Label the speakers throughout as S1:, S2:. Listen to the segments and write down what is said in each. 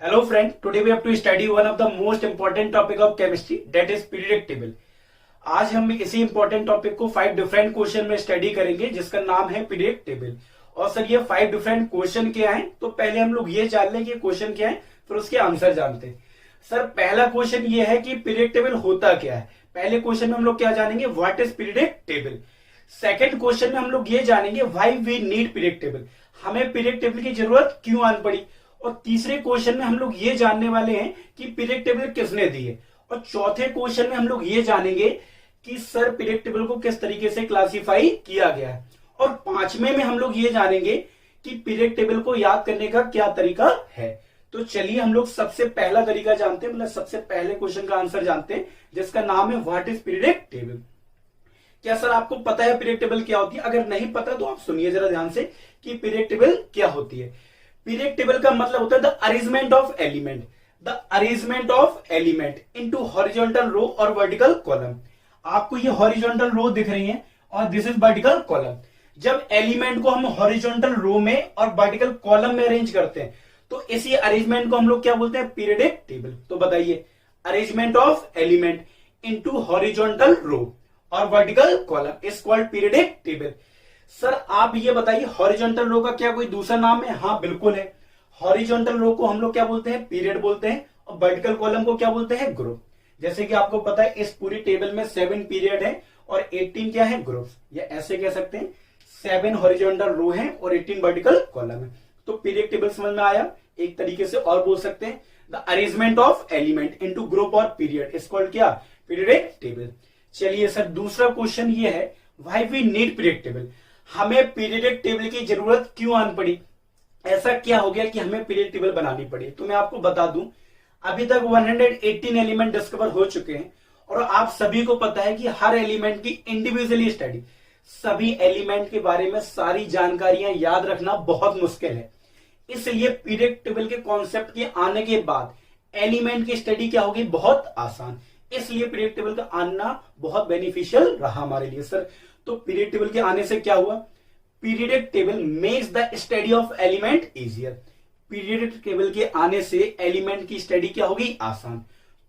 S1: Hello friend, today we have to study one of the most important topic of chemistry, that is periodic table. आज हम इसी important topic को 5 different question में study करेंगे जिसका नाम है पीरियडिक टेबल। और सर ये 5 डिफरेंट क्वेश्चन क्या हैं, तो पहले हम लोग ये जान लें कि क्वेश्चन क्या है, फिर उसके आंसर जानते हैं। सर पहला क्वेश्चन ये है कि पीरियडिक टेबल होता क्या है। पहले क्वेश्चन में हम लोग क्या जानेंगे, what is periodic table. Second question में हम लोग ये जानेंगे why we need periodic table, हमें पीरियडिक टेबल की जरूरत क्यों आन पड़ी। और तीसरे क्वेश्चन में हम लोग ये जानने वाले हैं कि पीरियडिक टेबल किसने दी है। और चौथे क्वेश्चन में हम लोग ये जानेंगे कि सर पीरियडिक टेबल को किस तरीके से क्लासिफाई किया गया है। और पांचवें में हम लोग ये जानेंगे कि पीरियडिक टेबल को याद करने का क्या तरीका है। तो चलिए हम लोग सबसे पहला तरीका जानते हैं, मतलब सबसे पहले क्वेश्चन का आंसर जानते हैं जिसका नाम है व्हाट इज पीरियडिक टेबल। क्या सर आपको पता है पीरियडिक टेबल क्या होती है? अगर नहीं पता तो आप सुनिए जरा ध्यान से कि पीरियडिक टेबल क्या होती है। पीरियडिक टेबल का मतलब होता है the arrangement of element, the arrangement of element into horizontal row और वर्टिकल कॉलम। आपको ये हॉरिजॉन्टल रो दिख रही है और दिस इज वर्टिकल कॉलम। जब एलिमेंट को हम हॉरिजॉन्टल रो में और वर्टिकल कॉलम में अरेंज करते हैं तो इसी अरेंजमेंट को हम लोग क्या बोलते हैं, पीरियडिक टेबल। तो बताइए, arrangement of element into horizontal row और vertical column is called periodic table. Sir आप ये बताइए, हॉरिजॉन्टल रो का क्या कोई दूसरा नाम है? हाँ बिल्कुल है। हॉरिजॉन्टल रो को हम लोग क्या बोलते हैं, पीरियड बोलते हैं, और वर्टिकल कॉलम को क्या बोलते हैं, ग्रुप। जैसे कि आपको पता है इस पूरी टेबल में 7 पीरियड है और 18 क्या है, ग्रुप्स। या ऐसे कह सकते हैं 7 हॉरिजॉन्टल रो है और 18 वर्टिकल कॉलम है। तो पीरियड टेबल समझ में आया। एक तरीके से और बोल सकते हैं the arrangement of element into group और पीरियड इज कॉल्ड क्या, पीरियडिक टेबल। चलिए सर दूसरा क्वेश्चन ये है why we need periodic table, हमें पीरियडिक टेबल की जरूरत क्यों आन पड़ी। ऐसा क्या हो गया कि हमें पीरियडिक टेबल बनानी पड़ी। तो मैं आपको बता दूं, अभी तक 118 एलिमेंट डिस्कवर हो चुके हैं और आप सभी को पता है कि हर एलिमेंट की इंडिविजुअली स्टडी, सभी एलिमेंट के बारे में सारी जानकारियां याद रखना बहुत मुश्किल है। इसलिए पीरियडिक टेबल के कॉन्सेप्ट के आने के बाद एलिमेंट की स्टडी क्या होगी, बहुत आसान। इसलिए पीरियडिक टेबल का आना बहुत बेनिफिशियल रहा हमारे लिए। सर तो पीरियडिक टेबल के आने से क्या हुआ, periodic table makes the study of element easier. Periodic table के आने से एलिमेंट की स्टडी क्या होगी, आसान।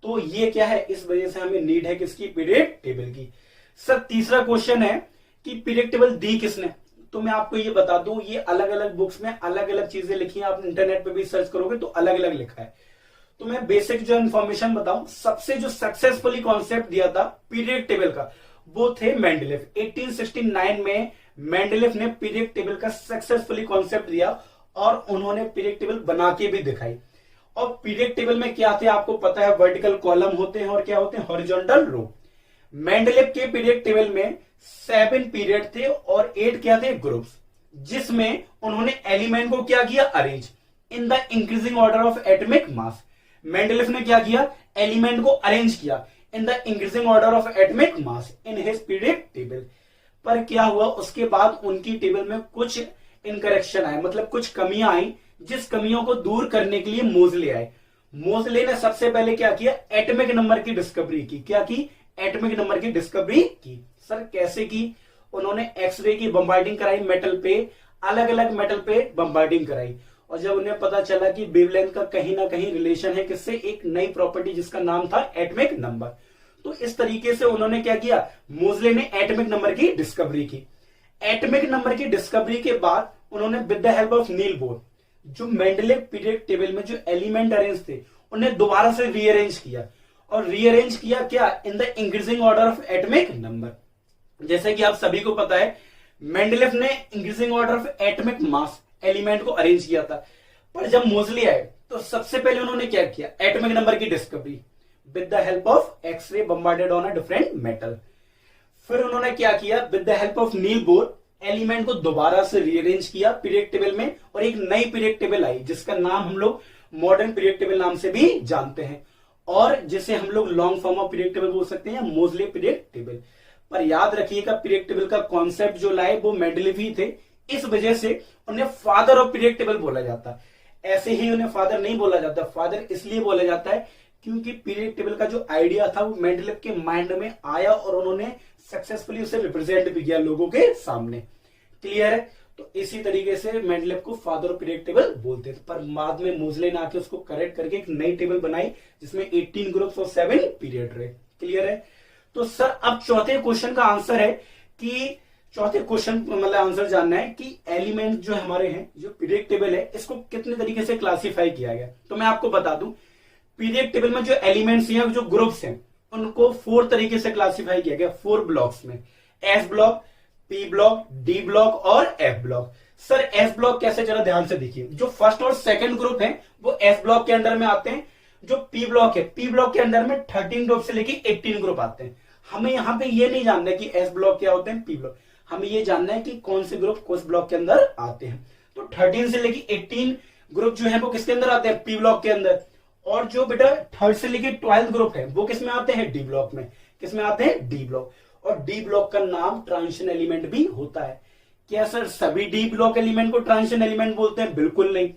S1: तो ये क्या है, इस वजह से हमें नीड है किसकी, पीरियडिक टेबल की। सर तीसरा क्वेश्चन है कि पीरियडिक टेबल दी किसने। तो मैं आपको ये बता दूं, ये अलग अलग बुक्स में अलग अलग चीजें लिखी हैं, आप इंटरनेट पे भी सर्च करोगे तो अलग अलग लिखा है। तो मैं बेसिक जो इन्फॉर्मेशन बताऊं, सबसे जो सक्सेसफुली कॉन्सेप्ट दिया था पीरियडिक टेबल का वो थे मेंडलीफ। 1869 में मेंडलीफ ने पीरियडिक टेबल का सक्सेसफुली कॉन्सेप्ट दिया और उन्होंने पीरियडिक टेबल बना के भी दिखाई। और पीरियडिक टेबल में क्या थे आपको पता है, वर्टिकल कॉलम होते हैं और क्या होते हैं, हॉरिजॉन्टल रो। मेंडलीफ के पीरियडिक टेबल में 7 पीरियड थे और 8 क्या थे, ग्रुप्स, जिसमें उन्होंने एलिमेंट को क्या किया, arrange in the increasing order of atomic mass. Mendeleev ने क्या किया, एलिमेंट को अरेंज किया in the increasing order of atomic mass in his periodic table. पर क्या हुआ, उसके बाद उनकी टेबल में कुछ इनकरेक्शन आए, मतलब कुछ कमियां आई, जिस कमियों को दूर करने के लिए मोजले आए। मोजले ने सबसे पहले क्या किया, एटॉमिक नंबर की डिस्कवरी की। क्या की, एटॉमिक नंबर की डिस्कवरी की। सर कैसे की, उन्होंने एक्सरे की बम्बार्डिंग कराई मेटल पे, अलग अलग मेटल पे बम्बार्डिंग कराई। और जब उन्हें पता चला कि वेवलेंथ का कहीं ना कहीं रिलेशन है किससे, एक नई प्रॉपर्टी जिसका नाम था एटॉमिक नंबर। तो इस तरीके से उन्होंने क्या किया, मोजले ने एटॉमिक नंबर की डिस्कवरी की। एटॉमिक नंबर की डिस्कवरी के बाद उन्होंने with the help of Niels bore, जो मेंडलीफ पीरियडिक टेबल में जो एलिमेंट अरेंज थे उन्हें दोबारा से रीअरेंज किया। और रीअरेंज किया क्या, in the increasing order of atomic number. जैसे कि आप सभी को पता है मेंडलीफ ने increasing order of atomic mass element को अरेंज किया था। पर जब मोजले आए तो सबसे पहले उन्होंने क्या किया, एटॉमिक नंबर की discovery with the help of X ray bombarded on a different metal. फिर उन्होंने क्या किया, with the help of Niels Bohr element को दोबारा से रीअरेंज किया पीरियडिक टेबल में, और एक नई पीरियडिक टेबल आई जिसका नाम हम लोग मॉडर्न पीरियडिक टेबल नाम से भी जानते हैं, और जिसे हम लोग long form of periodic table बोल सकते हैं, मोजले पीरियडिक टेबल। पर याद रखिएगा पीरियडिक टेबल का कॉन्सेप्ट जो लाए वो मेंडलीफ ही थे, इस वजह से उन्हें फादर ऑफ पीरियडिक टेबल बोला जाता है। ऐसे ही उन्हें फादर नहीं बोला जाता, फादर इसलिए बोला जाता है क्योंकि पीरियडिक टेबल का जो आइडिया था वो मेंडलीफ के माइंड में आया और उन्होंने सक्सेसफुली उसे रिप्रेजेंट भी किया लोगों के सामने। क्लियर है। तो इसी तरीके से मेंडलेव को फादर ऑफ पीरियड टेबल बोलते थे, पर बाद में मोजले ने आके उसको करेक्ट करके एक नई टेबल बनाई जिसमें 18 ग्रुप्स और 7 पीरियड रहे। क्लियर है? तो सर अब चौथे क्वेश्चन का आंसर है कि चौथे क्वेश्चन मतलब आंसर जानना है कि एलिमेंट जो हमारे हैं, जो पीरियड टेबल है, इसको कितने तरीके से क्लासिफाई किया गया। तो मैं आपको बता दूं, पीरियड टेबल में जो एलिमेंट्स हैं, जो ग्रुप्स हैं, उनको 4 तरीके से क्लासिफाई किया गया, 4 ब्लॉक्स में, S block, P block, D block और F block. Sir S block कैसे, जरा ध्यान से देखिए। जो फर्स्ट और सेकंड ग्रुप है वो एस ब्लॉक के अंडर में आते हैं। जो पी ब्लॉक है, पी ब्लॉक के अंडर में 13 ग्रुप से लेके 18 ग्रुप आते हैं। हमें यहां पे ये नहीं जानना है कि एस ब्लॉक क्या होते हैं, पी ब्लॉक, हमें ये जानना है कि कौन से ग्रुप किस ब्लॉक के अंदर आते हैं। तो 13 से लेके 18 ग्रुप जो है वो किसके अंदर आते हैं, पी ब्लॉक के अंदर। और जो बेटा 3rd से लेके 12th ग्रुप है वो किसमें आते हैं, डी ब्लॉक में। किसमें आते हैं, डी ब्लॉक। और डी ब्लॉक का नाम ट्रांजिशन एलिमेंट भी होता है। क्या सर सभी डी ब्लॉक एलिमेंट को ट्रांजिशन एलिमेंट बोलते हैं? बिल्कुल नहीं।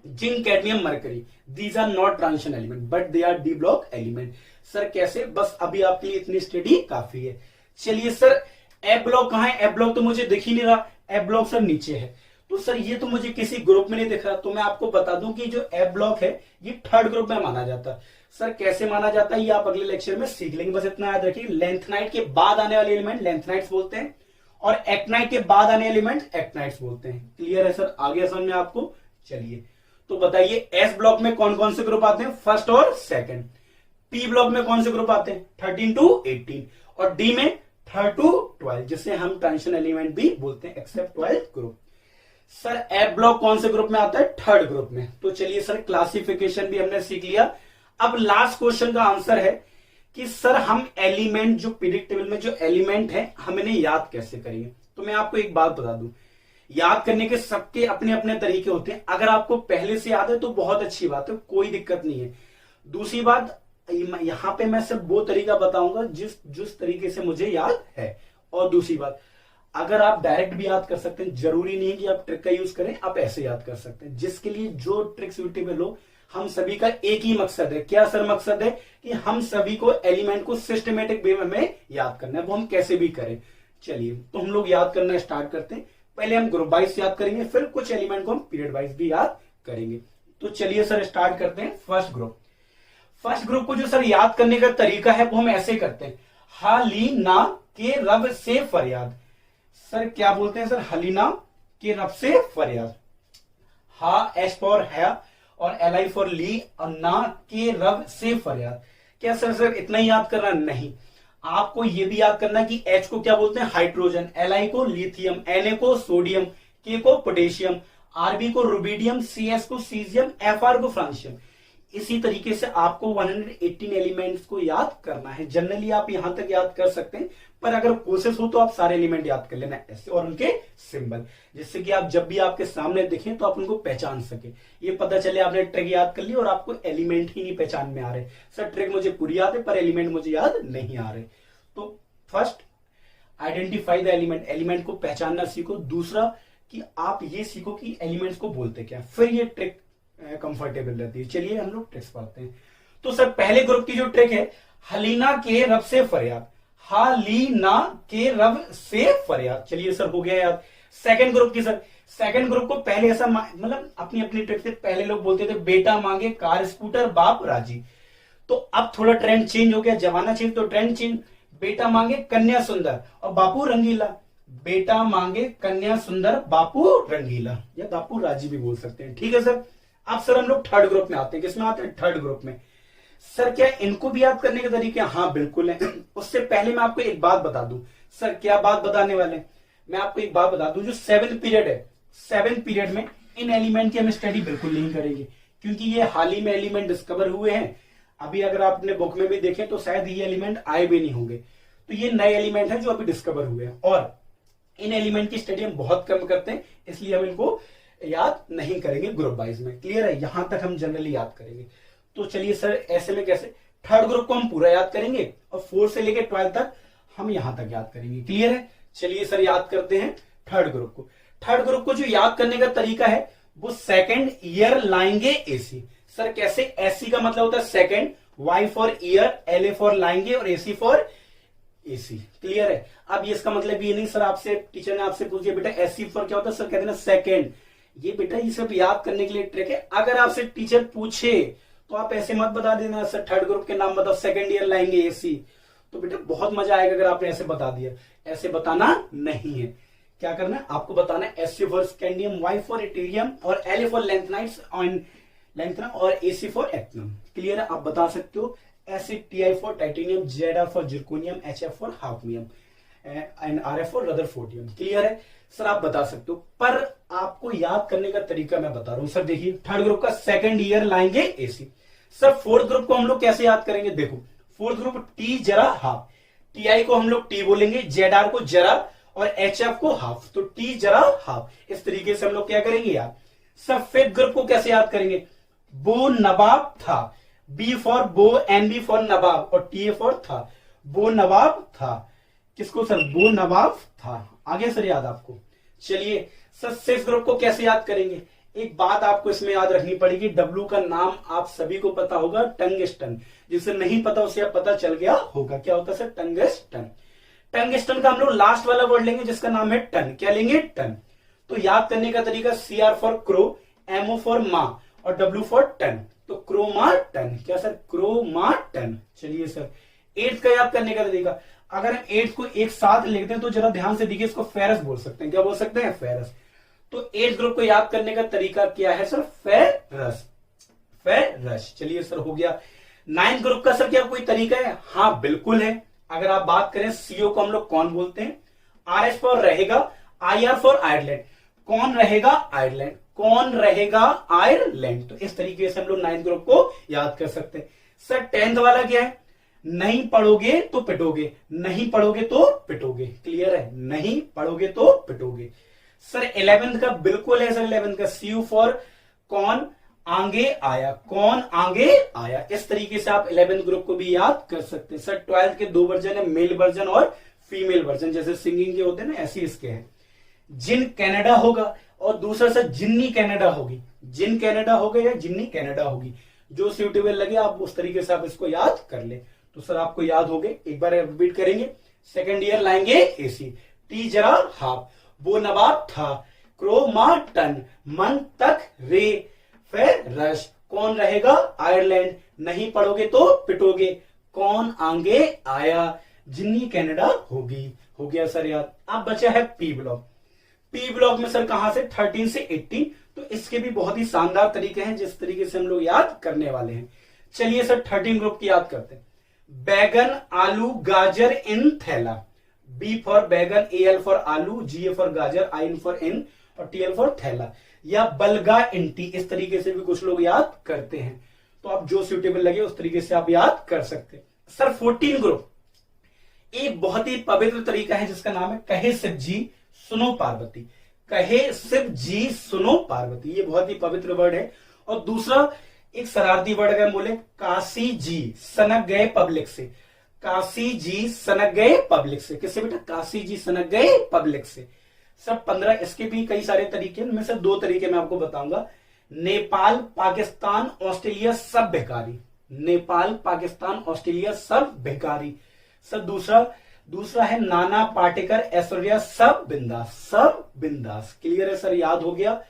S1: Zinc, cadmium, mercury, these are not transition element but they are D block element. Sir कैसे? बस अभी आपके लिए इतनी स्टडी काफी है। चलिए सर एफ ब्लॉक कहां है? एफ ब्लॉक तो मुझे दिख ही नहीं रहा, एफ ब्लॉक सर नीचे है। तो सर ये तो मुझे किसी ग्रुप में नहीं दिख रहा, तो मैं आपको बता दूं कि जो एफ ब्लॉक है ये 3rd ग्रुप में माना जाता है। सर कैसे माना जाता है ये आप अगले लेक्चर में सीख लेंगे, बस इतना याद रखिए। लेंथनाइट के बाद आने वाले एलिमेंट लेंथनाइट्स बोलते हैं और एक्टनाइट के बाद आने एलिमेंट एक्टनाइट्स बोलते हैं। क्लियर है सर? आगे समझ में आपको? चलिए तो बताइए एस ब्लॉक में कौन कौन से ग्रुप आते हैं, फर्स्ट और सेकंड। पी ब्लॉक में कौन से ग्रुप आते हैं, 13 to 18। और डी में 3rd to 12, जिसे हम ट्रांजिशन एलिमेंट भी बोलते हैं except 12 group. Sir F block कौन से ग्रुप में आता है, 3rd ग्रुप में। तो चलिए सर क्लासिफिकेशन भी हमने सीख लिया। अब लास्ट क्वेश्चन का आंसर है कि सर हम एलिमेंट, जो पीरियड टेबल में जो एलिमेंट है, हम इन्हें याद कैसे करेंगे। तो मैं आपको एक बात बता दूं, याद करने के सबके अपने अपने तरीके होते हैं। अगर आपको पहले से याद है तो बहुत अच्छी बात है, कोई दिक्कत नहीं है। दूसरी बात, यहां पे मैं सिर्फ वो तरीका बताऊंगा जिस तरीके से मुझे याद है। और दूसरी बात, अगर आप डायरेक्ट भी याद कर सकते हैं, जरूरी नहीं है कि आप ट्रिक का यूज करें, आप ऐसे याद कर सकते हैं। जिसके लिए जो ट्रिक सूटेबल हो। हम सभी का एक ही मकसद है। क्या सर मकसद है? कि हम सभी को एलिमेंट को सिस्टमेटिक वे में याद करना है, वो हम कैसे भी करें। चलिए तो हम लोग याद करना स्टार्ट करते हैं। पहले हम ग्रुप वाइज याद करेंगे, फिर कुछ एलिमेंट को हम पीरियड वाइज भी याद करेंगे। तो चलिए सर स्टार्ट करते हैं। फर्स्ट ग्रुप, फर्स्ट ग्रुप को जो सर याद करने का तरीका है वो हम ऐसे करते हैं, हलीना के रब से फरियाद। सर क्या बोलते हैं सर, हलीना के रब से फरियाद। हा एस फॉर है और एल आई फॉर ली, और ना के रब से फरियाद। क्या सर इतना ही याद करना? नहीं, आपको यह भी याद करना कि एच को क्या बोलते हैं, हाइड्रोजन, एल आई को लिथियम, एन ए को सोडियम, के को पोटेशियम, आरबी को रुबीडियम, सी एस को सीजियम, एफ आर को फ्रांसियम। इसी तरीके से आपको 118 एलिमेंट्स को याद करना है। जनरली आप यहां तक याद कर सकते हैं, पर अगर कोशिश हो तो आप सारे एलिमेंट याद कर लेना ऐसे, और उनके सिंबल, जिससे कि आप जब भी आपके सामने दिखें तो आप उनको पहचान सके। ये पता चले आपने ट्रिक याद कर ली और आपको एलिमेंट ही नहीं पहचान में आ रहे। सर ट्रिक मुझे पूरी याद है पर एलिमेंट मुझे याद नहीं आ रहे। तो first identify the element, element को पहचानना सीखो। दूसरा कि आप ये सीखो कि एलिमेंट्स को बोलते क्या, फिर ये ट्रिक कंफर्टेबल रहती है। चलिए हम लोग ट्रिक्स पढ़ते हैं। तो सर पहले ग्रुप की जो ट्रिक है, हलीना के रब से फरियाद, हालीना के रब से फरियाद। चलिए सर हो गया याद। सेकंड ग्रुप की, सर सेकंड ग्रुप को पहले ऐसा मतलब अपनी अपनी ट्रिक से पहले लोग बोलते थे बेटा मांगे कार स्कूटर बाप राजी। तो अब थोड़ा ट्रेंड चेंज हो गया, जमाना चेंज तो ट्रेंड चेंज। बेटा मांगे कन्या सुंदर और बापू रंगीला, बेटा मांगे कन्या सुंदर बापू रंगीला, या बापू राजी भी बोल सकते हैं। ठीक है सर। अब सर हम लोग थर्ड ग्रुप में आते हैं। किसमें आते हैं? थर्ड ग्रुप में। सर क्या इनको भी याद करने के तरीके? हाँ बिल्कुल है। उससे पहले मैं आपको एक बात बता दूं। सर क्या बात बताने वाले हैं? मैं आपको एक बात बता दूं, जो 7th पीरियड है, 7th पीरियड में इन एलिमेंट की हम स्टडी बिल्कुल नहीं करेंगे, क्योंकि ये हाल ही में एलिमेंट डिस्कवर हुए हैं। अभी अगर आप अपने बुक में भी देखें तो शायद ये एलिमेंट आए भी नहीं होंगे। तो ये नए एलिमेंट है जो अभी डिस्कवर हुए हैं, और इन एलिमेंट की स्टडी हम बहुत कम करते हैं, इसलिए हम इनको याद नहीं करेंगे ग्रुप वाइज में। क्लियर है? यहां तक हम जनरली याद करेंगे। तो चलिए सर ऐसे में कैसे, थर्ड ग्रुप को हम पूरा याद करेंगे और 4 से लेकर 12 तक हम यहां तक याद करेंगे। क्लियर है? चलिए सर याद करते हैं थर्ड ग्रुप को। थर्ड ग्रुप को जो याद करने का तरीका है वो सेकंड ईयर लाएंगे एसी। सर कैसे? एसी का मतलब होता है second, Y for year, L A for लाएंगे और एसी फॉर एसी। क्लियर है। अब ये इसका मतलब ये नहीं सर आपसे टीचर ने आपसे पूछ दिया बेटा SC4 क्या होता है, सर कहते हैं सेकंड। ये बेटा ये सब याद करने के लिए ट्रिक है। अगर आपसे टीचर पूछे तो आप ऐसे मत बता देना सर थर्ड ग्रुप के नाम बताओ, सेकंड ईयर लाएंगे एसी, तो बेटा बहुत मजा आएगा अगर आपने ऐसे बता दिया। ऐसे बताना नहीं है। क्या करना है आपको बताना है SC for scandium, Y for yttrium और LA फॉर लैंथनाइट्स और AC फॉर एक्टिनम। क्लियर है। आप बता सकते हो TI for titanium, ZR for zirconium, HF for hafnium and RF for rutherfordium. Clear है सर, आप बता सकते हो। पर आपको याद करने का तरीका मैं बता रहा हूं। सर देखिए थर्ड ग्रुप का सेकंड ईयर लाएंगे एसी। सर फोर्थ ग्रुप को हम लोग कैसे याद करेंगे, देखो फोर्थ ग्रुप T जरा हाफ, TI को हम लोग T बोलेंगे, ZR को जरा और HF को हाफ, तो T जरा हाफ। इस तरीके से हम लोग क्या करेंगे यार। सर फिफ्थ ग्रुप को कैसे याद करेंगे, बो नवाब था, B फॉर बो, NB फॉर नवाब और TA फॉर था, बो नवाब था। किसको सर, बो नवाब था। आगे सर याद आपको। चलिए सर सिक्स ग्रुप को कैसे याद करेंगे, एक बात आपको इसमें याद रखनी पड़ेगी। W का नाम आप सभी को पता होगा, टंगस्टन। जिसे नहीं पता उसे अब पता चल गया होगा, क्या होता है सर, टंगस्टन। टंगस्टन का हम लोग लास्ट वाला वर्ड लेंगे जिसका नाम है टन। क्या लेंगे, टन। तो याद करने का तरीका CR for crow, MO for माँ और W फॉर टन, तो क्रोमाटन। क्या सर, क्रोमाटन। चलिए सर एट्थ का याद करने का तरीका, अगर हम एट्थ को एक साथ लिखते हैं तो जरा ध्यान से देखिए, इसको फेरस बोल सकते हैं। क्या बोल सकते हैं, फेरस। तो एट्थ ग्रुप को याद करने का तरीका क्या है सर, फेरस, फेरस। चलिए सर हो गया। नाइन्थ ग्रुप का सर क्या कोई तरीका है, हाँ बिल्कुल है। अगर आप बात करें CO को हम लोग कौन बोलते हैं, RS फॉर रहेगा, IR फॉर आयरलैंड, कौन रहेगा आयरलैंड, कौन रहेगा आयरलैंड। तो इस तरीके से हम लोग नाइन्थ ग्रुप को याद कर सकते हैं। सर टेंथ वाला क्या है, नहीं पढ़ोगे तो पिटोगे, नहीं पढ़ोगे तो पिटोगे। क्लियर है, नहीं पढ़ोगे तो पिटोगे। सर 11th का बिल्कुल है सर, 11th का CU फॉर कौन आगे आया, कौन आगे आया। इस तरीके से आप 11th ग्रुप को भी याद कर सकते हैं। सर 12th के दो वर्जन है, मेल वर्जन और फीमेल वर्जन, जैसे सिंगिंग के होते हैं ना ऐसे इसके हैं। जिन कनाडा होगा और दूसरा सर जिन्नी कनाडा होगी, जिन कनाडा होगा या जिन्नी कनाडा होगी, जो सूटेबल लगे आप उस तरीके से आप इसको याद कर ले। तो सर आपको याद हो गए, एक बार रिपीट करेंगे। सेकेंड ईयर लाएंगे एसी, T जरा हाफ, वो नवाब था, क्रोमाटन, मन तक रे, फेरस, कौन रहेगा आयरलैंड, नहीं पढ़ोगे तो पिटोगे, कौन आगे आया, जिन्नी कनाडा होगी। हो गया सर याद। अब बचा है P ब्लॉक। P ब्लॉक में सर कहां से 13 से 18, तो इसके भी बहुत ही शानदार तरीके हैं जिस तरीके से हम लोग याद करने वाले हैं। चलिए सर 13 ग्रुप की याद करते हैं। बैगन, आलू, गाजर इन थैला, B फॉर बैगन, AL फॉर आलू, GA फॉर गाजर, IN फॉर इन और TL फॉर थैला, या बलगा इंटी। इस तरीके से भी कुछ लोग याद करते हैं, तो आप जो सूटेबल लगे उस तरीके से आप याद कर सकते हैं। सर 14 ग्रुप एक बहुत ही पवित्र तरीका है जिसका नाम है कहे शिव जी सुनो पार्वती, कहे शिव जी सुनो पार्वती। ये बहुत ही पवित्र वर्ड है। और दूसरा एक शरारती वर्ड अगर बोले, काशी जी सनक गए पब्लिक से, काशी जी सनक गए पब्लिक से। किससे बेटा, काशी जी सनक गए पब्लिक से। सब 15, इसके भी कई सारे तरीके, इनमें से 2 तरीके मैं आपको बताऊंगा। नेपाल, पाकिस्तान, ऑस्ट्रेलिया सब बेकारी, नेपाल, पाकिस्तान, ऑस्ट्रेलिया सब बेकारी। सब दूसरा है नाना पाटेकर, ऐश्वर्या सब बिंदास, सब बिंदास। क्लियर है सर, याद हो गया।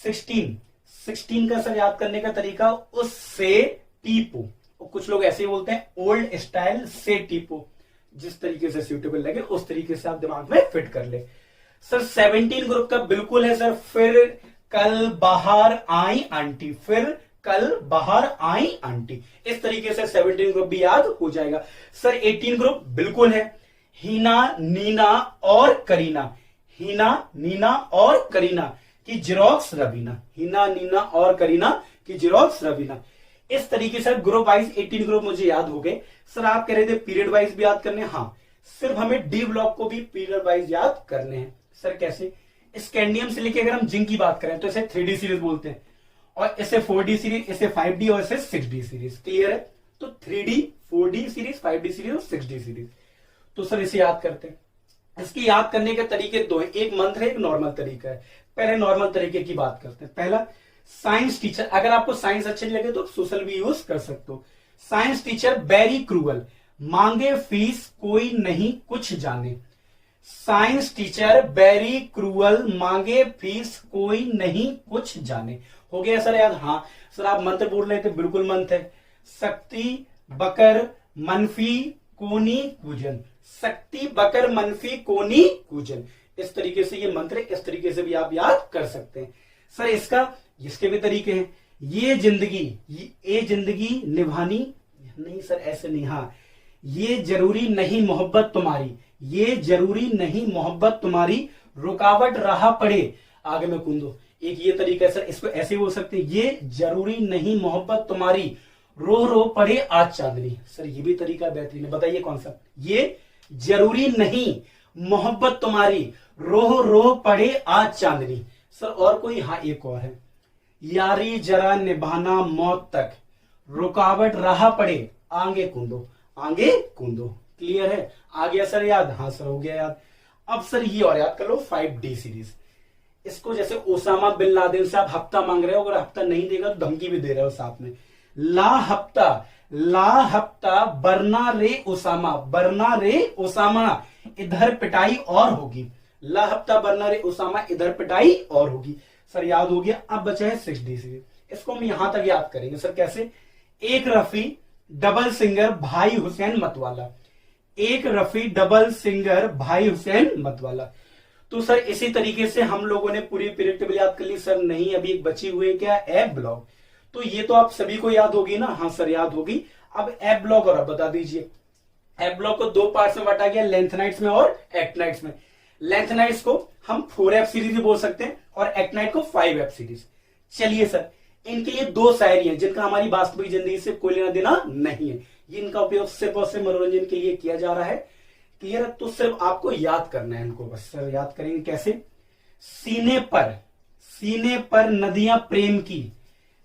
S1: 16 का सर याद करने का तरीका, उससे टीपो, और कुछ लोग ऐसे ही बोलते हैं ओल्ड स्टाइल से टीपो। जिस तरीके से सूटेबल लगे उस तरीके से आप दिमाग में फिट कर ले। सर 17 ग्रुप का बिल्कुल है सर, फिर कल बाहर आई आंटी, फिर कल बाहर आई आंटी। इस तरीके से 17 ग्रुप भी याद हो जाएगा। सर 18 ग्रुप बिल्कुल है, हीना, नीना और करीना, हीना, नीना और करीना की जेरोक्स रवीना, हीना, नीना और करीना की जेरोक्स रवीना। इस तरीके से ग्रुप वाइज 18 ग्रुप मुझे याद हो गए। सर आप कह रहे थे पीरियड वाइज भी याद करने, हाँ सिर्फ हमें डी ब्लॉक को भी पीरियड वाइज याद करने हैं। सर कैसे, स्कैंडियम से लेके अगर हम जिंक की बात करें तो इसे 3D सीरीज बोलते हैं, और इसे 4D सीरीज, इसे 5D और इसे 6D सीरीज। क्लियर है, तो 3D, 4D series, 5D series और 6D सीरीज। तो सर इसे याद करते हैं। इसकी याद करने के तरीके 2 हैं, एक मंत्र है, एक नॉर्मल तरीका है। पहले नॉर्मल तरीके की बात करते हैं। पहला, साइंस टीचर, अगर आपको साइंस अच्छी लगे तो सोशल भी यूज कर सकते हो। साइंस टीचर वेरी क्रूअल, मांगे फीस कोई नहीं कुछ जाने। साइंस टीचर वेरी क्रूअल, मांगे फीस कोई नहीं कुछ जाने। हो गया सर याद? हाँ सर, आप मंत्र बोल रहे थे, बिल्कुल मंत्र है। शक्ति बकर मनफी कोनी कूजन, शक्ति बकर मनफी कोनी कूजन। इस तरीके से ये मंत्र, इस तरीके से भी आप याद कर सकते हैं। सर इसके भी तरीके हैं। ये जिंदगी निभानी नहीं सर, ऐसे नहीं। हाँ, ये जरूरी नहीं मोहब्बत तुम्हारी, ये जरूरी नहीं मोहब्बत तुम्हारी, रुकावट राह पड़े आगे में कूदो। एक ये तरीका है सर, इसको ऐसे बोल सकते हैं, ये जरूरी नहीं मोहब्बत तुम्हारी, रो रो पड़े आज चांदनी। सर ये भी तरीका बेहतरीन है, बताइए कौन सा? ये जरूरी नहीं मोहब्बत तुम्हारी, रो रो पड़े आज चांदनी। सर और कोई? हाँ एक और है, यारी जरा निभाना मौत तक, रुकावट राह पड़े आगे कूदो, आगे कूदो। क्लियर है? आ गया सर याद? हाँ सर हो गया याद। अब सर ये और याद कर लो 5D सीरीज। इसको जैसे ओसामा बिन लादेन से आप हफ्ता मांग रहे हो, अगर हफ्ता नहीं देगा तो धमकी भी दे रहे हो साथ में। ला हफ्ता बरना रे ओसामा, इधर पिटाई और होगी। ला हफ्ता बरना रे ओसामा, इधर पिटाई और होगी। सर याद हो गया। अब बचा है 6D सीरीज। इसको हम यहां तक याद करेंगे सर। कैसे? एक रफी डबल सिंगर भाई हुसैन मतवाला, एक रफी डबल सिंगर भाई हुसैन मतवाला। तो सर इसी तरीके से हम लोगों ने पूरी पीरियड टेबल याद कर ली। सर नहीं, अभी एक बची हुई है, क्या? App block. तो ये तो आप सभी को याद होगी ना? हाँ सर याद होगी। अब एप ब्लॉक और अब बता दीजिए। एप ब्लॉक को 2 पार्ट्स में बांटा गया, लेंथनाइट्स में और एक्टनाइट्स में। लेंथनाइट्स को हम 4F सीरीज भी बोल सकते हैं और एक्टनाइट को 5F सीरीज। चलिए सर, इनके लिए 2 शायरी हैं जिनका हमारी वास्तविक जिंदगी से कोई लेना देना नहीं है। ये इनका उपयोग सिर्फ और सिर्फ मनोरंजन के लिए किया जा रहा है। क्लियर है? तो सिर्फ आपको याद करना है इनको, बस। सर याद करेंगे कैसे? सीने पर नदियां प्रेम की,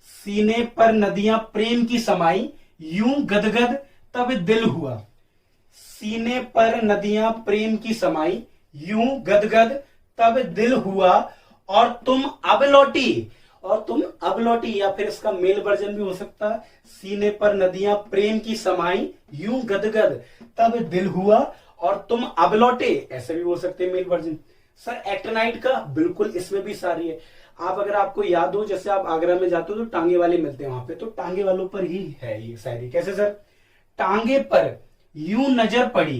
S1: सीने पर नदियां प्रेम की समाई, यूं गदगद तब दिल हुआ। सीने पर नदियां प्रेम की समाई, यूं गदगद तब दिल हुआ, और तुम अब लौटी। या फिर इसका मेल वर्जन भी हो सकता है, सीने पर नदियां प्रेम की समाई, यूं गदगद तब दिल हुआ, और तुम अब लौटे, ऐसे भी हो सकते हैं मेल वर्जन। सर एक्टनाइट का बिल्कुल इसमें भी सारी है। आप अगर आपको याद हो, जैसे आप आगरा में जाते हो तो टांगे वाले मिलते हैं वहां पे, तो टांगे वालों पर ही है ये शायरी। कैसे सर? टांगे पर यूं नजर पड़ी,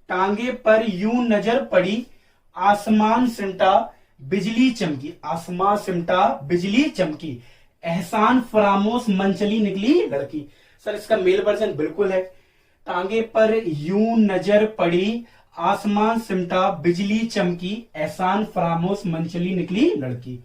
S1: टांगे पर यूं नजर पड़ी, आसमान सिमटा बिजली चमकी, आसमान सिमटा बिजली चमकी, एहसान फरामोश मन चली निकली लड़की। सर इसका मेल वर्जन बिल्कुल है, टांगे पर यूं नजर पड़ी, आसमान सिमटा बिजली चमकी, एहसान फरामोश मन चली निकली लड़की।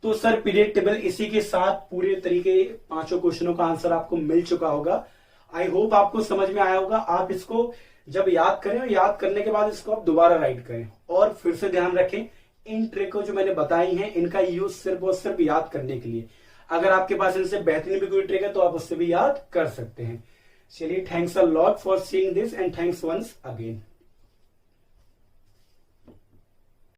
S1: तो सर पीरियड टेबल इसी के साथ पूरे तरीके 5 क्वेश्चनों का आंसर आपको मिल चुका होगा। आई होप आपको समझ में आया होगा। आप इसको जब याद करें और याद करने के बाद इसको आप दोबारा राइट करें, और फिर से ध्यान रखें इन ट्रिक जो मैंने बताई हैं इनका यूज सिर्फ और सिर्फ याद करने के लिए। अगर आपके पास इनसे बेहतरीन भी कोई ट्रिक है तो आप उससे भी याद कर सकते हैं। चलिए, thanks a lot for seeing this and thanks once again.